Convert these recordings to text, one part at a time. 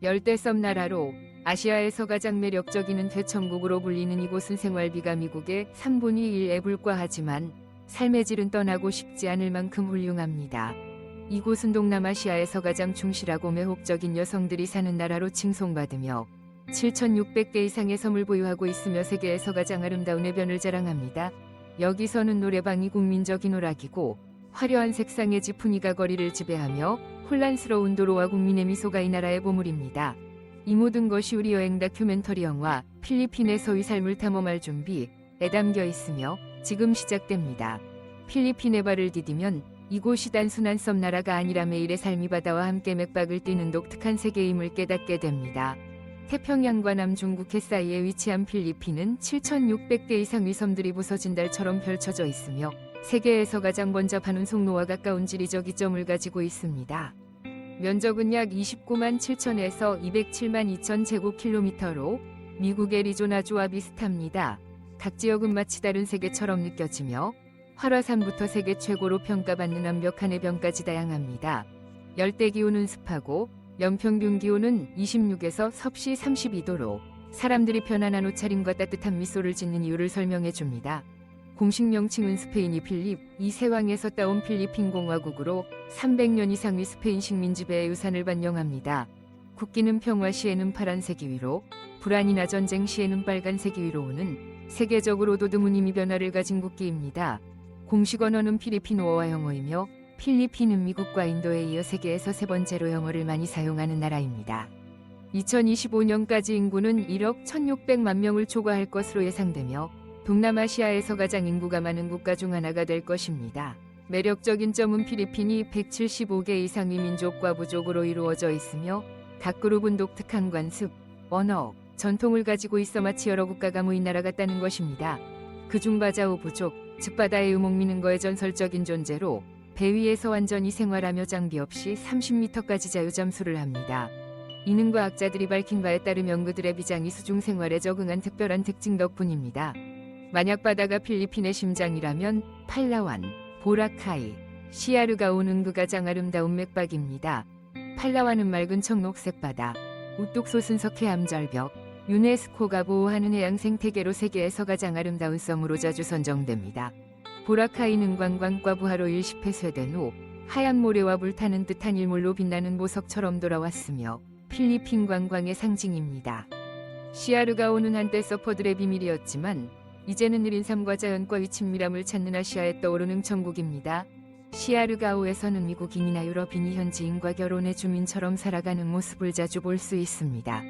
열대섬 나라로 아시아에서 가장 매력적인 퇴천국으로 불리는 이곳은 생활비가 미국의 1/3의 1에 불과하지만 삶의 질은 떠나고 싶지 않을 만큼 훌륭합니다. 이곳은 동남아시아에서 가장 충실하고 매혹적인 여성들이 사는 나라로 칭송받으며 7,600개 이상의 섬을 보유하고 있으며 세계에서 가장 아름다운 해변을 자랑합니다. 여기서는 노래방이 국민적인 오락이고 화려한 색상의 지푸니가 거리를 지배하며 혼란스러운 도로와 국민의 미소가 이 나라의 보물입니다. 이 모든 것이 우리 여행 다큐멘터리 영화 필리핀에서의 삶을 탐험할 준비에 담겨 있으며 지금 시작됩니다. 필리핀에 발을 디디면 이곳이 단순한 섬 나라가 아니라 매일의 삶이 바다와 함께 맥박을 띠는 독특한 세계임을 깨닫게 됩니다. 태평양과 남중국해 사이에 위치한 필리핀은 7,600개 이상의 섬들이 부서진 달처럼 펼쳐져 있으며 세계에서 가장 번잡한 송로와 가까운 지리적 이점을 가지고 있습니다. 면적은 약 29만 7천에서 207만 2천 제곱킬로미터로 미국의 애리조나주와 비슷합니다. 각 지역은 마치 다른 세계처럼 느껴지며 활화산부터 세계 최고로 평가받는 완벽한 해변까지 다양합니다. 열대기후는 습하고 연평균 기온은 26에서 섭씨 32도로 사람들이 편안한 옷차림과 따뜻한 미소를 짓는 이유를 설명해 줍니다. 공식 명칭은 스페인이 필립 2세왕에서 따온 필리핀 공화국으로 300년 이상의 스페인 식민 지배의 유산을 반영합니다. 국기는 평화 시에는 파란색이 위로, 불안이나 전쟁 시에는 빨간색이 위로 오는 세계적으로도 드문 의미 변화를 가진 국기입니다. 공식 언어는 필리핀어와 영어이며 필리핀은 미국과 인도에 이어 세계에서 세 번째로 영어를 많이 사용하는 나라입니다. 2025년까지 인구는 1억 1,600만 명을 초과할 것으로 예상되며 동남아시아에서 가장 인구가 많은 국가 중 하나가 될 것입니다. 매력적인 점은 필리핀이 175개 이상의 민족과 부족으로 이루어져 있으며 각 그룹은 독특한 관습, 언어, 전통을 가지고 있어 마치 여러 국가가 모인 나라 같다는 것입니다. 그중 바자우 부족, 즉 바다의 의목민은거의 전설적인 존재로 배 위에서 완전히 생활하며 장비 없이 30m까지 자유잠수를 합니다. 이는 과학자들이 밝힌 바에 따르면 그들의 비장의 수중 생활에 적응한 특별한 특징 덕분입니다. 만약 바다가 필리핀의 심장이라면 팔라완, 보라카이, 시아르가오는 그 가장 아름다운 맥박입니다. 팔라완은 맑은 청록색 바다, 우뚝 솟은 석회암 절벽, 유네스코가 보호하는 해양 생태계로 세계에서 가장 아름다운 섬으로 자주 선정됩니다. 보라카이는 관광과 부하로 일시 폐쇄된 후 하얀 모래와 불타는 듯한 일몰로 빛나는 보석처럼 돌아왔으며 필리핀 관광의 상징입니다. 시아르가오는 한때 서퍼들의 비밀이었지만 이제는 느린 삶과 자연과의 친밀함을 찾는 아시아에 떠오르는 천국입니다. 시아르가오에서는 미국인이나 유럽인이 현지인과 결혼해 주민처럼 살아가는 모습을 자주 볼 수 있습니다.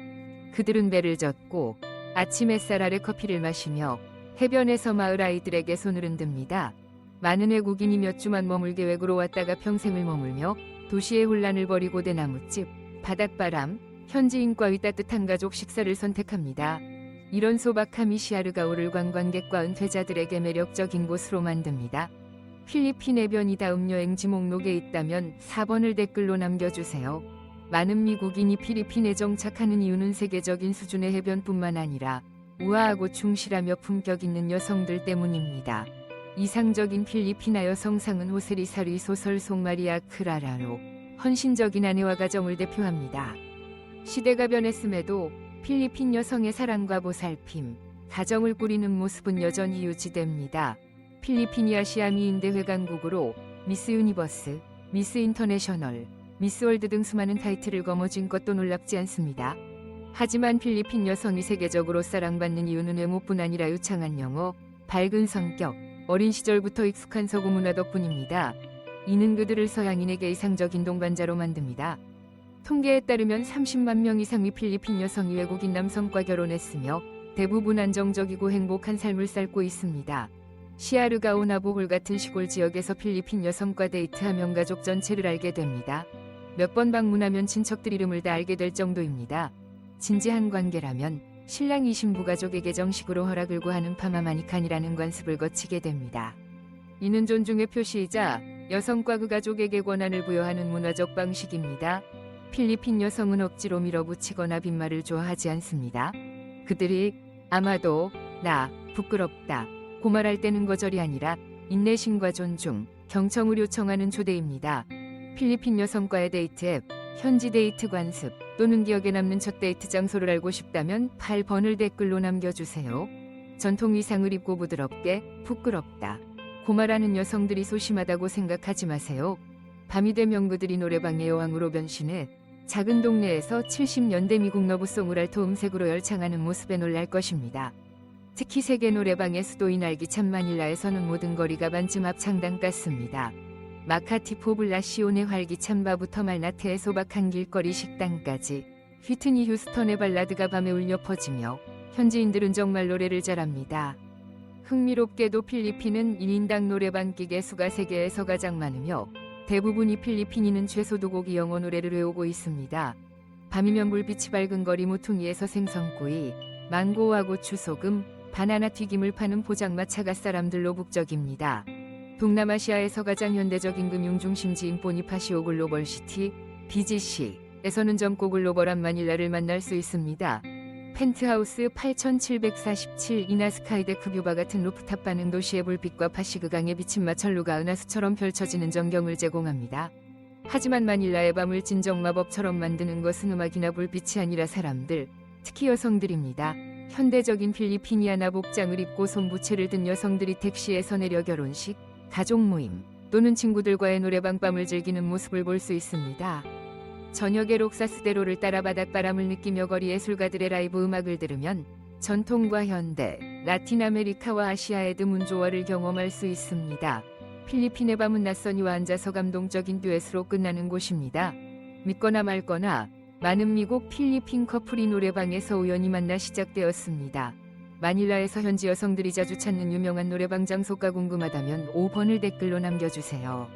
그들은 배를 젓고 아침 햇살 아래 커피를 마시며 해변에서 마을 아이들에게 손을 흔듭니다. 많은 외국인이 몇 주만 머물 계획으로 왔다가 평생을 머물며 도시의 혼란을 버리고 대나무집, 바닷바람, 현지인과의 따뜻한 가족 식사를 선택합니다. 이런 소박함이 시아르가오를 관광객과 은퇴자들에게 매력적인 곳으로 만듭니다. 필리핀 해변이 다음 여행지 목록에 있다면 4번을 댓글로 남겨주세요. 많은 미국인이 필리핀에 정착하는 이유는 세계적인 수준의 해변뿐만 아니라 우아하고 충실하며 품격 있는 여성들 때문입니다. 이상적인 필리핀아 여성상은 호세리 사리 소설 속 마리아 크라라로 헌신적인 아내와 가정을 대표합니다. 시대가 변했음에도 필리핀 여성의 사랑과 보살핌, 가정을 꾸리는 모습은 여전히 유지됩니다. 필리핀이 아시아 미인대회 강국으로 미스 유니버스, 미스 인터내셔널, 미스 월드 등 수많은 타이틀을 거머쥔 것도 놀랍지 않습니다. 하지만 필리핀 여성이 세계적으로 사랑받는 이유는 외모뿐 아니라 유창한 영어, 밝은 성격, 어린 시절부터 익숙한 서구 문화 덕분입니다. 이는 그들을 서양인에게 이상적인 동반자로 만듭니다. 통계에 따르면 30만 명 이상의 필리핀 여성이 외국인 남성과 결혼했으며 대부분 안정적이고 행복한 삶을 살고 있습니다. 시아르가오 나보홀 같은 시골 지역에서 필리핀 여성과 데이트하면 가족 전체를 알게 됩니다. 몇 번 방문하면 친척들 이름을 다 알게 될 정도입니다. 진지한 관계라면 신랑이 신부 가족에게 정식으로 허락을 구하는 파마마니칸이라는 관습을 거치게 됩니다. 이는 존중의 표시이자 여성과 그 가족에게 권한을 부여하는 문화적 방식입니다. 필리핀 여성은 억지로 밀어붙이거나 빈말을 좋아하지 않습니다. 그들이 아마도 나 부끄럽다 고 말할 때는 거절이 아니라 인내심과 존중, 경청을 요청하는 초대입니다. 필리핀 여성과의 데이트 앱, 현지 데이트 관습, 또는 기억에 남는 첫 데이트 장소를 알고 싶다면 8번을 댓글로 남겨주세요. 전통 의상을 입고 부드럽게 부끄럽다. 고말하는 여성들이 소심하다고 생각하지 마세요. 밤이 되면 그들이 노래방의 여왕으로 변신해 작은 동네에서 70년대 미국 러브송을 알토 음색으로 열창하는 모습에 놀랄 것입니다. 특히 세계 노래방의 수도인 알기찬 마닐라에서는 모든 거리가 반쯤 합창단 같습니다. 마카티 포블라시온의 활기찬 바부터 말나트의 소박한 길거리 식당까지 휘트니 휴스턴의 발라드가 밤에 울려 퍼지며 현지인들은 정말 노래를 잘합니다. 흥미롭게도 필리핀은 1인당 노래방 기계 수가 세계에서 가장 많으며 대부분이 필리핀인은 최소 2곡이 영어 노래를 외우고 있습니다. 밤이면 불빛이 밝은 거리 모퉁이에서 생선구이, 망고와 고추 소금, 바나나 튀김을 파는 포장마차가 사람들로 북적입니다. 동남아시아에서 가장 현대적인 금융중심지인 보니파시오 글로벌시티, BGC에서는 젊고 글로벌한 마닐라를 만날 수 있습니다. 펜트하우스 8747 이나스카이데크 뷰바 같은 루프탑 반응 도시의 불빛과 파시그강의 비친 마철루가 은하수처럼 펼쳐지는 전경을 제공합니다. 하지만 마닐라의 밤을 진정 마법처럼 만드는 것은 음악이나 불빛이 아니라 사람들, 특히 여성들입니다. 현대적인 필리피니아나 복장을 입고 손부채를 든 여성들이 택시에서 내려 결혼식, 가족 모임 또는 친구들과의 노래방 밤을 즐기는 모습을 볼 수 있습니다. 저녁에 록사스대로를 따라 바닷바람을 느끼며 거리 예술가들의 라이브 음악을 들으면 전통과 현대, 라틴 아메리카와 아시아의 드문조화를 경험할 수 있습니다. 필리핀의 밤은 낯선이와 앉아서 감동적인 듀엣으로 끝나는 곳입니다. 믿거나 말거나 많은 미국 필리핀 커플이 노래방에서 우연히 만나 시작되었습니다. 마닐라에서 현지 여성들이 자주 찾는 유명한 노래방 장소가 궁금하다면 5번을 댓글로 남겨주세요.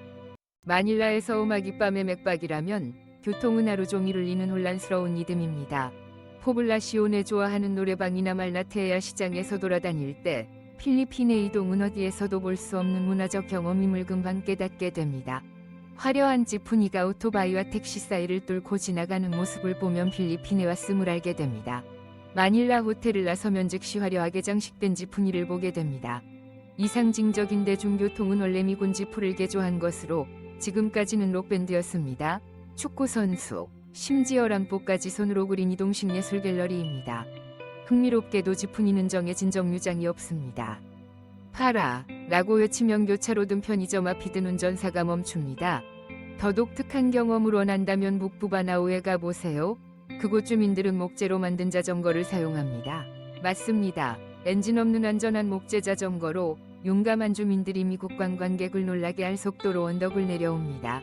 마닐라에서 음악이 밤의 맥박이라면 교통은 하루 종일 울리는 혼란스러운 리듬입니다. 포블라시온에 좋아하는 노래방이나 말나테야 시장에서 돌아다닐 때 필리핀의 이동은 어디에서도 볼 수 없는 문화적 경험임을 금방 깨닫게 됩니다. 화려한 지푸니가 오토바이와 택시 사이를 뚫고 지나가는 모습을 보면 필리핀에 왔음을 알게 됩니다. 마닐라 호텔을 나서면 즉시 화려하게 장식된 지푸니를 보게 됩니다. 이 상징적인 대중교통은 원래 미군 지프를 개조한 것으로 지금까지는 록밴드였습니다. 축구선수, 심지어 람보까지 손으로 그린 이동식 예술 갤러리입니다. 흥미롭게도 지푸니는 정해진 정류장이 없습니다. 파라! 라고 외치면 교차로든 편의점 앞이든 운전사가 멈춥니다. 더 독특한 경험을 원한다면 북부바나우에 가보세요. 그곳 주민들은 목재로 만든 자전거를 사용합니다. 맞습니다. 엔진 없는 안전한 목재 자전거로 용감한 주민들이 미국 관광객을 놀라게 할 속도로 언덕을 내려옵니다.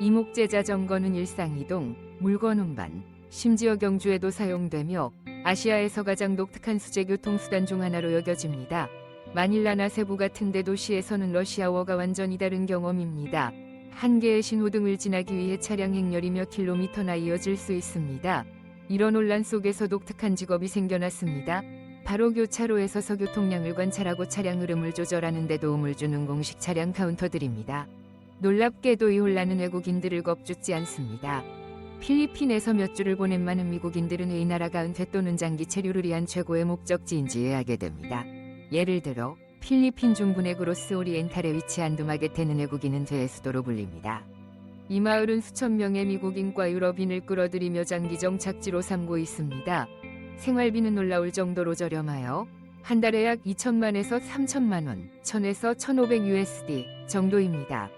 이 목재 자전거는 일상이동, 물건 운반, 심지어 경주에도 사용되며 아시아에서 가장 독특한 수제 교통수단 중 하나로 여겨집니다. 마닐라나 세부 같은 대도시에서는 러시아워가 완전히 다른 경험입니다. 한 개의 신호등을 지나기 위해 차량 행렬이 몇 킬로미터나 이어질 수 있습니다. 이런 혼란 속에서 독특한 직업이 생겨났습니다. 바로 교차로에 서서 교통량을 관찰하고 차량 흐름을 조절하는 데 도움을 주는 공식 차량 카운터들입니다. 놀랍게도 이 혼란은 외국인들을 겁주지 않습니다. 필리핀에서 몇 주를 보낸 많은 미국인들은 이 나라가 은퇴 또는 장기 체류를 위한 최고의 목적지인지 이해하게 됩니다. 예를 들어 필리핀 중부의 그로스 오리엔탈에 위치한 두마게테는 외국인 은퇴의 수도로 불립니다. 이 마을은 수천 명의 미국인과 유럽인을 끌어들이며 장기 정착지로 삼고 있습니다. 생활비는 놀라울 정도로 저렴하여 한 달에 약 2천만에서 3천만 원, 1000에서 1500 USD 정도입니다.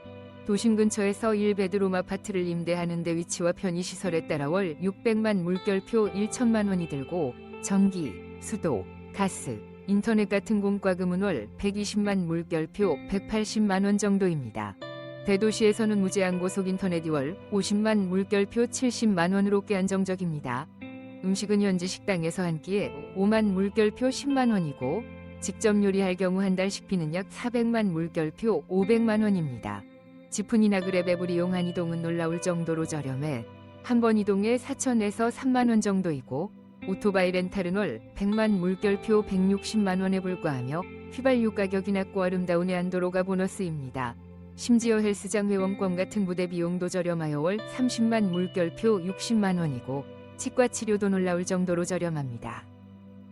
도심 근처에서 1베드룸 아파트를 임대하는 데 위치와 편의시설에 따라 월 600만 물결표 1천만 원이 들고 전기, 수도, 가스, 인터넷 같은 공과금은 월 120만 물결표 180만 원 정도입니다. 대도시에서는 무제한 고속 인터넷이 월 50만 물결표 70만 원으로 꽤 안정적입니다. 음식은 현지 식당에서 한 끼에 5만 물결표 10만 원이고 직접 요리할 경우 한 달 식비는 약 400만 물결표 500만 원입니다. 지프니나 그랩앱을 이용한 이동은 놀라울 정도로 저렴해 한 번 이동에 4천에서 3만 원 정도이고 오토바이 렌탈은 월 100만 물결표 160만 원에 불과하며 휘발유 가격이 낮고 아름다운 해안도로가 보너스입니다. 심지어 헬스장 회원권 같은 부대 비용도 저렴하여 월 30만 물결표 60만 원이고 치과 치료도 놀라울 정도로 저렴합니다.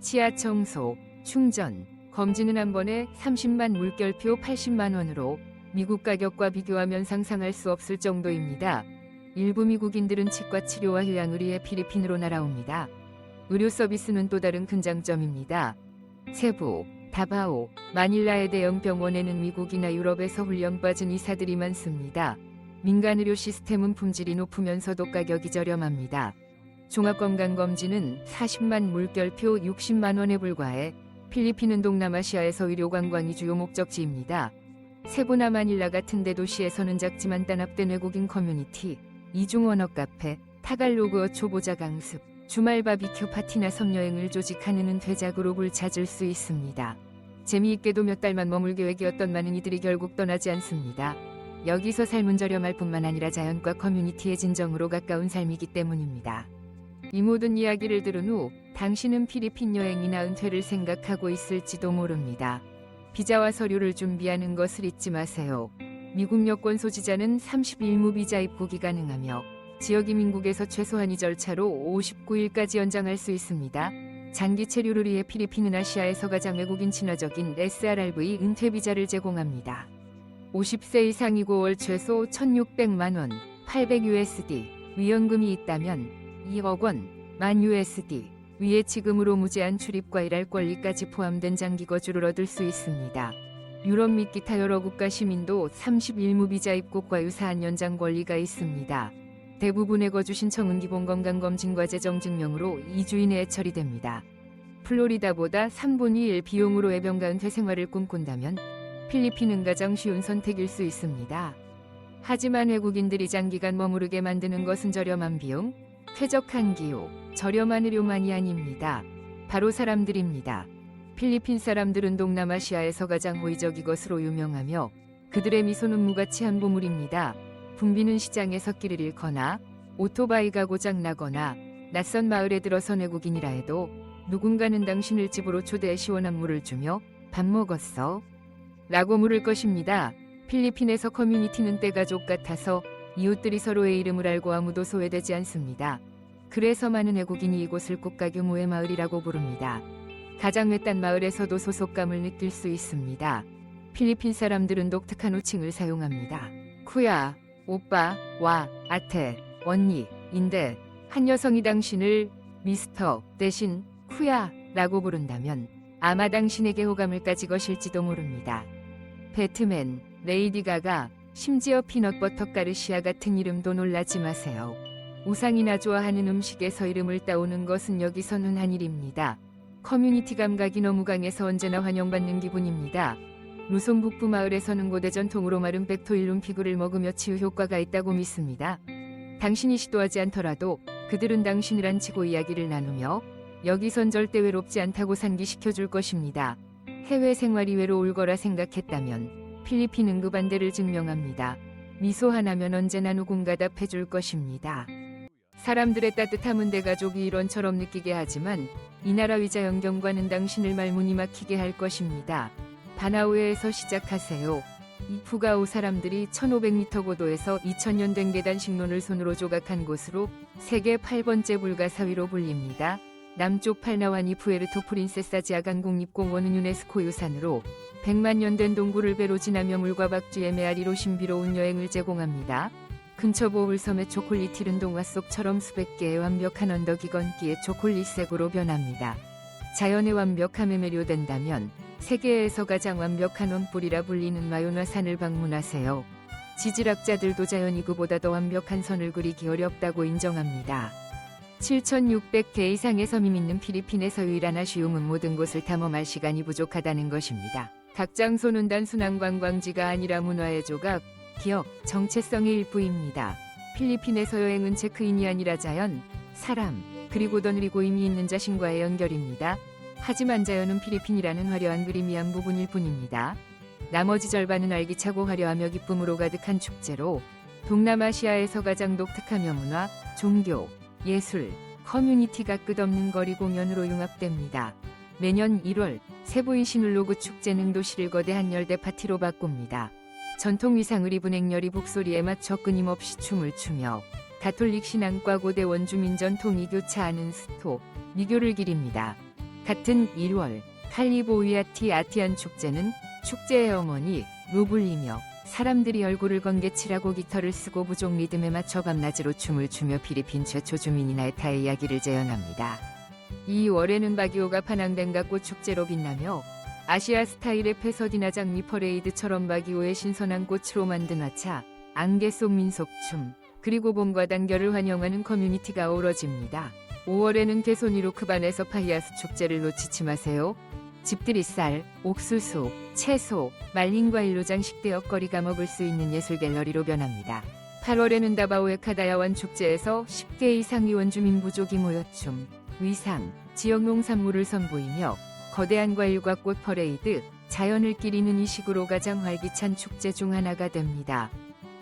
치아 청소, 충전, 검진은 한 번에 30만 물결표 80만 원으로 미국 가격과 비교하면 상상할 수 없을 정도입니다. 일부 미국인들은 치과 치료와 휴양을 위해 필리핀으로 날아옵니다. 의료 서비스는 또 다른 큰 장점입니다. 세부, 다바오, 마닐라의 대형 병원에는 미국이나 유럽에서 훈련 빠진 의사들이 많습니다. 민간 의료 시스템은 품질이 높으면서도 가격이 저렴합니다. 종합건강검진은 40만 물결표 60만 원에 불과해 필리핀은 동남아시아에서 의료 관광이 주요 목적지입니다. 세부나 마닐라 같은 대도시에서는 작지만 단합된 외국인 커뮤니티, 이중 언어 카페, 타갈로그어 초보자 강습, 주말 바비큐 파티나 섬여행을 조직하는 은퇴자 그룹을 찾을 수 있습니다. 재미있게도 몇 달만 머물 계획이었던 많은 이들이 결국 떠나지 않습니다. 여기서 삶은 저렴할 뿐만 아니라 자연과 커뮤니티의 진정으로 가까운 삶이기 때문입니다. 이 모든 이야기를 들은 후 당신은 필리핀 여행이나 은퇴를 생각하고 있을지도 모릅니다. 비자와 서류를 준비하는 것을 잊지 마세요. 미국 여권 소지자는 31무 비자 입국이 가능하며 지역 이민국에서 최소한 이 절차로 59일까지 연장할 수 있습니다. 장기 체류를 위해 필리핀은 아시아에서 가장 외국인 친화적인 SRRV 은퇴 비자를 제공합니다. 50세 이상이고 월 최소 1,600만 원, 800USD, 위연금이 있다면 2억 원, 10,000USD, 위에 지금으로 무제한 출입과 일할 권리까지 포함된 장기 거주를 얻을 수 있습니다. 유럽 및 기타 여러 국가 시민도 31무 비자 입국과 유사한 연장 권리가 있습니다. 대부분의 거주 신청은 기본 건강검진과 재정 증명으로 2주 이내에 처리됩니다. 플로리다보다 3분의 1 비용으로 해변가 은퇴 생활을 꿈꾼다면 필리핀은 가장 쉬운 선택일 수 있습니다. 하지만 외국인들이 장기간 머무르게 만드는 것은 저렴한 비용, 쾌적한 기후, 저렴한 의료만이 아닙니다. 바로 사람들입니다. 필리핀 사람들은 동남아시아에서 가장 호의적인 것으로 유명하며 그들의 미소는 무가치한 보물입니다. 붐비는 시장에서 길을 잃거나 오토바이가 고장나거나 낯선 마을에 들어선 외국인이라 해도 누군가는 당신을 집으로 초대해 시원한 물을 주며 밥 먹었어? 라고 물을 것입니다. 필리핀에서 커뮤니티는 떼가족 같아서 이웃들이 서로의 이름을 알고 아무도 소외되지 않습니다. 그래서 많은 외국인이 이곳을 국가규모의 마을이라고 부릅니다. 가장 외딴 마을에서도 소속감을 느낄 수 있습니다. 필리핀 사람들은 독특한 호칭을 사용합니다. 쿠야, 오빠, 와, 아테, 언니, 인데 한 여성이 당신을 미스터 대신 쿠야 라고 부른다면 아마 당신에게 호감을 까지 것일지도 모릅니다. 배트맨, 레이디 가가, 심지어 피넛버터 가르시아 같은 이름도 놀라지 마세요. 우상이나 좋아하는 음식에서 이름을 따오는 것은 여기선 흔한 일입니다. 커뮤니티 감각이 너무 강해서 언제나 환영받는 기분입니다. 루송 북부 마을에서는 고대 전통으로 마른 백토일룸 피구를 먹으며 치유 효과가 있다고 믿습니다. 당신이 시도하지 않더라도 그들은 당신을 안치고 이야기를 나누며 여기선 절대 외롭지 않다고 상기시켜줄 것입니다. 해외 생활이 외로울 거라 생각했다면 필리핀은 그 반대를 증명합니다. 미소 하나면 언제나 누군가 답해줄 것입니다. 사람들의 따뜻함은 대가족이 일원처럼 느끼게 하지만 이 나라 위자 연경과는 당신을 말문이 막히게 할 것입니다. 바나우에에서 시작하세요. 이 푸가오 사람들이 1500m 고도에서 2000년 된 계단 식론을 손으로 조각한 곳으로 세계 8번째 불가사위로 불립니다. 남쪽 팔나와니 푸에르토 프린세사 지아간 국립공원은 유네스코 유산으로 100만 년 된 동굴을 배로 지나며 물과 박쥐의 메아리로 신비로운 여행을 제공합니다. 근처 보울섬의 초콜릿 힐은 동화 속처럼 수백 개의 완벽한 언덕이 건기의 초콜릿색으로 변합니다. 자연의 완벽함에 매료된다면 세계에서 가장 완벽한 원뿔이라 불리는 마요나 산을 방문하세요. 지질학자들도 자연이 그보다 더 완벽한 선을 그리기 어렵다고 인정합니다. 7,600개 이상의 섬이 있는 필리핀에서 유일한 아쉬움은 모든 곳을 탐험할 시간이 부족하다는 것입니다. 각 장소는 단순한 관광지가 아니라 문화의 조각, 기억, 정체성의 일부입니다. 필리핀에서 여행은 체크인이 아니라 자연, 사람, 그리고 더 느리고 의미 있는 자신과의 연결입니다. 하지만 자연은 필리핀이라는 화려한 그림이 한 부분일 뿐입니다. 나머지 절반은 활기차고 화려하며 기쁨으로 가득한 축제로 동남아시아에서 가장 독특하며 문화, 종교, 예술, 커뮤니티가 끝없는 거리 공연으로 융합됩니다. 매년 1월 세부인 시눌로그 축제는 도시를 거대한 열대 파티로 바꿉니다. 전통 의상을 입은 행렬이 북소리에 맞춰 끊임없이 춤을 추며 가톨릭 신앙과 고대 원주민 전통 이교차하는 스토, 미교를 기립니다. 같은 1월 칼리보위아티 아티안 축제는 축제의 어머니, 로 불리며 사람들이 얼굴을 건개칠하고 깃털을 쓰고 부족 리듬에 맞춰 밤낮으로 춤을 추며 필리핀 최초 주민인 에타의 이야기를 재현합니다. 2월에는 바기오가 파낭뱅가 꽃 축제로 빛나며 아시아 스타일의 패서디나 장미 퍼레이드처럼 바기오의 신선한 꽃으로 만든 화차, 안개 속 민속춤, 그리고 봄과 단결을 환영하는 커뮤니티가 어우러집니다. 5월에는 개소니로크반에서 파히아스 축제를 놓치지 마세요. 집들이 쌀, 옥수수, 채소, 말린 과일로 장식되어 거리가 먹을 수 있는 예술 갤러리로 변합니다. 8월에는 다바오의 카다야완 축제에서 10개 이상의 원주민 부족이 모여 춤, 위상, 지역 농산물을 선보이며 거대한 과일과 꽃 퍼레이드, 자연을 끼리는 이 시구로 가장 활기찬 축제 중 하나가 됩니다.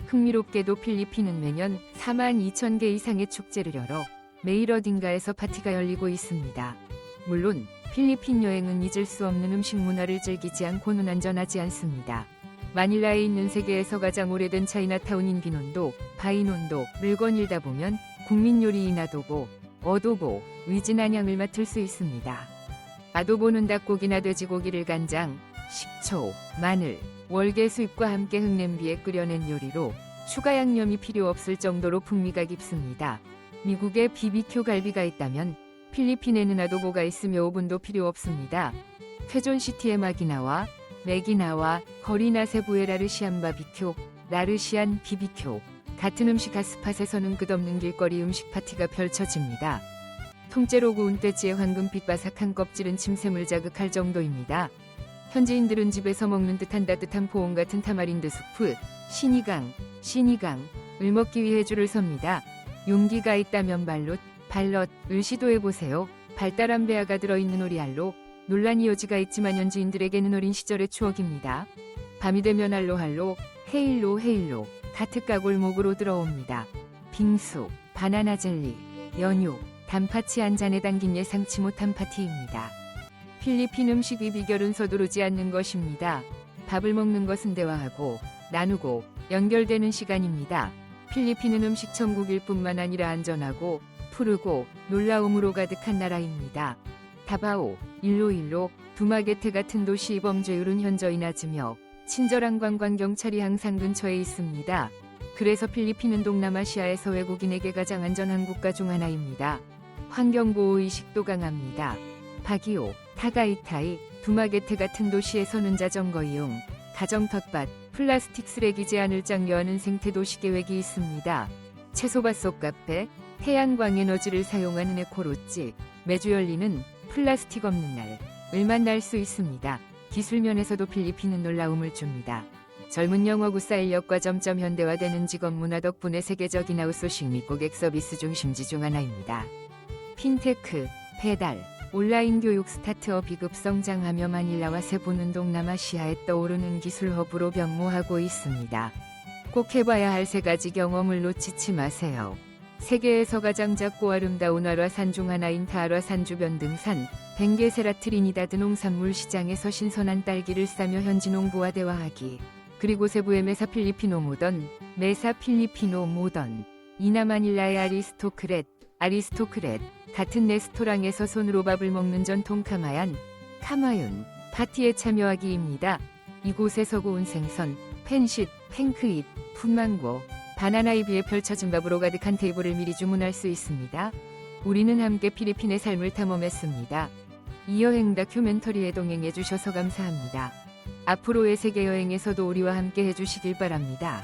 흥미롭게도 필리핀은 매년 42,000개 이상의 축제를 열어 매일 어딘가에서 파티가 열리고 있습니다. 물론 필리핀 여행은 잊을 수 없는 음식 문화를 즐기지 않고는 안전하지 않습니다. 마닐라에 있는 세계에서 가장 오래된 차이나타운인 비논도, 바이논도를 거닐다 보면 국민 요리인 아도보, 어도보, 위진안향을 맡을 수 있습니다. 아도보는 닭고기나 돼지고기를 간장, 식초, 마늘, 월계 수잎과 함께 흙냄비에 끓여낸 요리로 추가 양념이 필요 없을 정도로 풍미가 깊습니다. 미국에 BBQ 갈비가 있다면 필리핀에는 아도보가 있으며 오븐도 필요 없습니다. 쾌존시티의 마기나와 메기나와 거리나 세부의 라르시안 바비큐, 라르시안 BBQ 같은 음식 핫스팟에서는 끝없는 길거리 음식 파티가 펼쳐집니다. 통째로 구운 떼지의 황금빛 바삭한 껍질은 침샘을 자극할 정도입니다. 현지인들은 집에서 먹는 듯한 따뜻한 포옹 같은 타마린드 수프, 시니강을 먹기 위해 줄을 섭니다. 용기가 있다면 발럿을 시도해보세요. 발달한 배아가 들어있는 오리알로 논란이 여지가 있지만 현지인들에게는 어린 시절의 추억입니다. 밤이 되면 할로할로, 헤일로, 가트가 골목으로 들어옵니다. 빙수, 바나나 젤리, 연유, 단파치 한 잔에 담긴 예상치 못한 파티입니다. 필리핀 음식의 비결은 서두르지 않는 것입니다. 밥을 먹는 것은 대화하고, 나누고, 연결되는 시간입니다. 필리핀은 음식 천국일 뿐만 아니라 안전하고, 푸르고, 놀라움으로 가득한 나라입니다. 다바오, 일로일로, 두마게테 같은 도시 범죄율은 현저히 낮으며 친절한 관광경찰이 항상 근처에 있습니다. 그래서 필리핀은 동남아시아에서 외국인에게 가장 안전한 국가 중 하나입니다. 환경보호의식도 강합니다. 바기오, 타가이타이, 두마게테 같은 도시에서는 자전거 이용, 가정 텃밭, 플라스틱 쓰레기 제한을 장려하는 생태도시 계획이 있습니다. 채소밭 속 카페, 태양광 에너지를 사용하는 에코로지, 매주 열리는 플라스틱 없는 날을 만날 수 있습니다. 기술면에서도 필리핀은 놀라움을 줍니다. 젊은 영어 구사인력과 점점 현대화되는 직업 문화 덕분에 세계적인 아웃소싱 및 고객 서비스 중심지 중 하나입니다. 핀테크, 배달, 온라인 교육 스타트업이 급성장하며 마닐라와 세부는 동남아시아에 떠오르는 기술 허브로 변모하고 있습니다. 꼭 해봐야 할 3가지 경험을 놓치지 마세요. 세계에서 가장 작고 아름다운 아라산 중 하나인 타아라산 주변 등산, 벵게세라 트리니다드 농산물 시장에서 신선한 딸기를 싸며 현지 농부와 대화하기. 그리고 세부의 메사 필리피노 모던, 이나마닐라의 아리스토크렛 같은 레스토랑에서 손으로 밥을 먹는 전통 카마윤 파티에 참여하기입니다. 이곳에서 구운 생선, 펜쉿, 팽크잎, 풋망고, 바나나잎 위에 펼쳐진 밥으로 가득한 테이블을 미리 주문할 수 있습니다. 우리는 함께 필리핀의 삶을 탐험했습니다. 이 여행 다큐멘터리에 동행해 주셔서 감사합니다. 앞으로의 세계 여행에서도 우리와 함께 해주시길 바랍니다.